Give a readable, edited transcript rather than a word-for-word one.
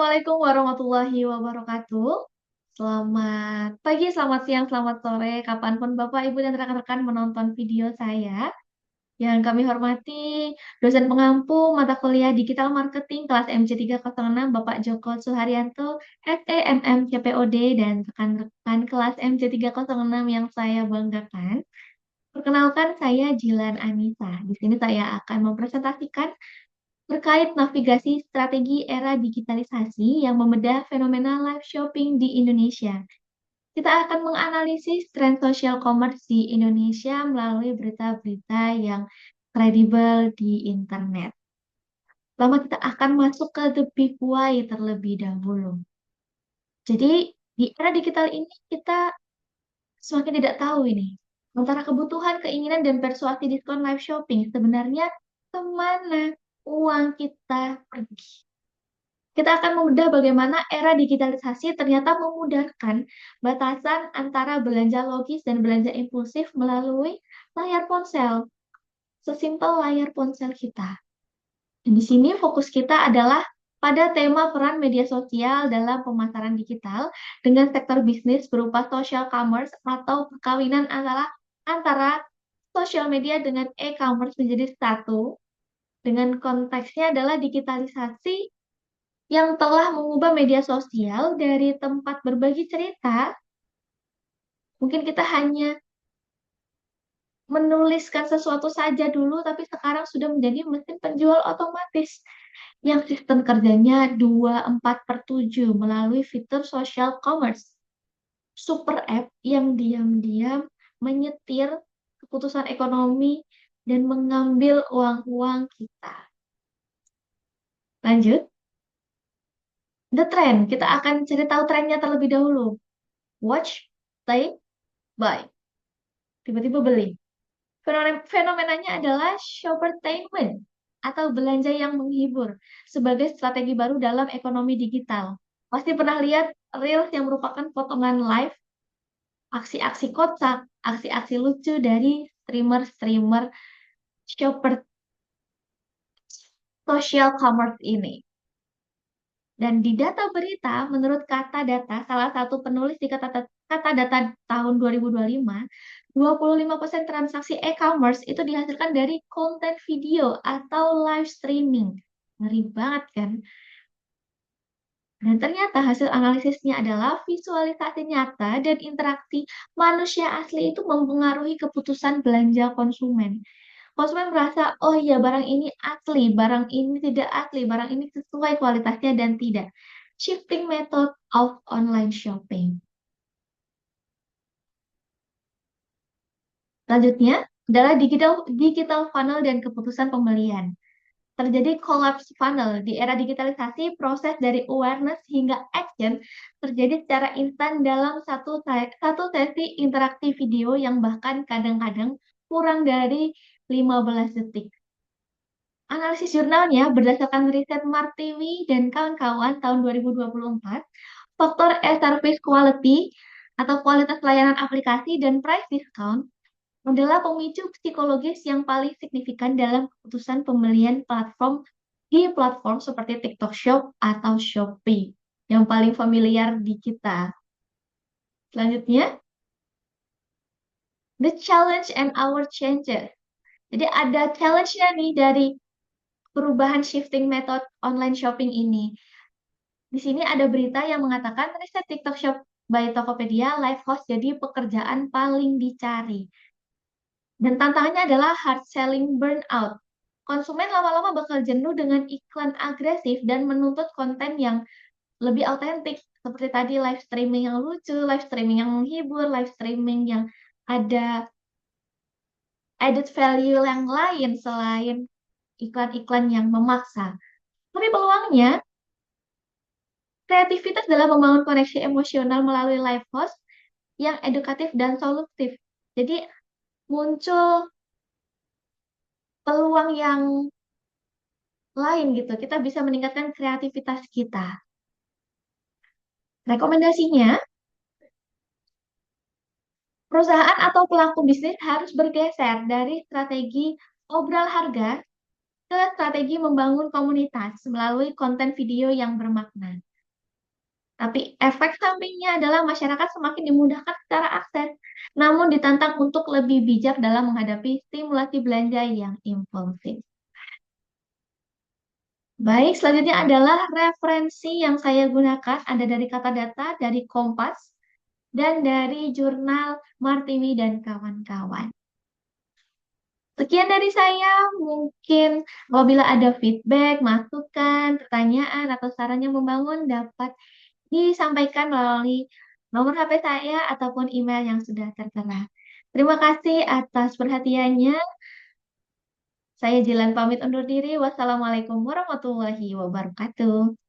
Assalamualaikum warahmatullahi wabarakatuh. Selamat pagi, selamat siang, selamat sore, kapanpun Bapak, Ibu, dan rekan-rekan menonton video saya. Yang kami hormati, dosen pengampu mata kuliah Digital Marketing kelas MC306, Bapak Joko Suharyanto, SEMM CPOD, dan rekan-rekan kelas MC306 yang saya banggakan. Perkenalkan, saya Jilan Anissa. Di sini saya akan mempresentasikan terkait navigasi strategi era digitalisasi yang membedah fenomena live shopping di Indonesia. Kita akan menganalisis tren social commerce di Indonesia melalui berita-berita yang kredibel di internet. Pertama, kita akan masuk ke the big why terlebih dahulu. Jadi, di era digital ini kita semakin tidak tahu ini antara kebutuhan, keinginan, dan persuasi diskon live shopping sebenarnya kemana uang kita pergi. Kita akan membedah bagaimana era digitalisasi ternyata memudahkan batasan antara belanja logis dan belanja impulsif melalui layar ponsel. Sesimpel layar ponsel kita. Dan di sini fokus kita adalah pada tema peran media sosial dalam pemasaran digital dengan sektor bisnis berupa social commerce atau perkawinan antara social media dengan e-commerce menjadi satu. Dengan konteksnya adalah digitalisasi yang telah mengubah media sosial dari tempat berbagi cerita. Mungkin kita hanya menuliskan sesuatu saja dulu, tapi sekarang sudah menjadi mesin penjual otomatis yang sistem kerjanya 24/7 melalui fitur social commerce. Super app yang diam-diam menyetir keputusan ekonomi dan mengambil uang-uang kita. Lanjut, the trend. Kita akan cari tahu trennya terlebih dahulu. Watch, play, buy. Tiba-tiba beli. Fenomenanya adalah shoppertainment atau belanja yang menghibur sebagai strategi baru dalam ekonomi digital. Pasti pernah lihat Reels yang merupakan potongan live, aksi-aksi kocak, aksi-aksi lucu dari streamer-streamer shopper social commerce ini. Dan di data berita, menurut kata data, salah satu penulis di kata data tahun 2025, 25% transaksi e-commerce itu dihasilkan dari konten video atau live streaming. Ngeri banget kan? Dan ternyata hasil analisisnya adalah visualisasi nyata dan interaksi manusia asli itu mempengaruhi keputusan belanja konsumen. Konsumen merasa, oh iya barang ini asli, barang ini tidak asli, barang ini sesuai kualitasnya dan tidak. Shifting method of online shopping. Selanjutnya adalah digital funnel dan keputusan pembelian. Terjadi collapse funnel. Di era digitalisasi, proses dari awareness hingga action terjadi secara instan dalam satu sesi interaksi video yang bahkan kadang-kadang kurang dari 15 detik. Analisis jurnalnya berdasarkan riset Martiwi dan kawan-kawan tahun 2024, faktor service quality atau kualitas layanan aplikasi dan price discount adalah pemicu psikologis yang paling signifikan dalam keputusan pembelian di platform seperti TikTok Shop atau Shopee yang paling familiar di kita. Selanjutnya, the challenge and our changes. Jadi ada challenge-nya nih dari perubahan shifting method online shopping ini. Di sini ada berita yang mengatakan riset TikTok Shop by Tokopedia live host jadi pekerjaan paling dicari. Dan tantangannya adalah hard selling burnout. Konsumen lama-lama bakal jenuh dengan iklan agresif dan menuntut konten yang lebih autentik. Seperti tadi live streaming yang lucu, live streaming yang menghibur, live streaming yang ada added value yang lain selain iklan-iklan yang memaksa. Tapi peluangnya, kreativitas dalam membangun koneksi emosional melalui live host yang edukatif dan solutif. Jadi muncul peluang yang lain gitu. Kita bisa meningkatkan kreativitas kita. Rekomendasinya, perusahaan atau pelaku bisnis harus bergeser dari strategi obral harga ke strategi membangun komunitas melalui konten video yang bermakna. Tapi efek sampingnya adalah masyarakat semakin dimudahkan secara akses, namun ditantang untuk lebih bijak dalam menghadapi stimulasi belanja yang impulsif. Baik, selanjutnya adalah referensi yang saya gunakan ada dari kata data, dari Kompas, dan dari jurnal Martiwi dan kawan-kawan. Sekian dari saya, mungkin apabila ada feedback, masukan, pertanyaan, atau saran yang membangun dapat disampaikan melalui nomor HP saya ataupun email yang sudah tertera. Terima kasih atas perhatiannya. Saya Jilan pamit undur diri. Wassalamualaikum warahmatullahi wabarakatuh.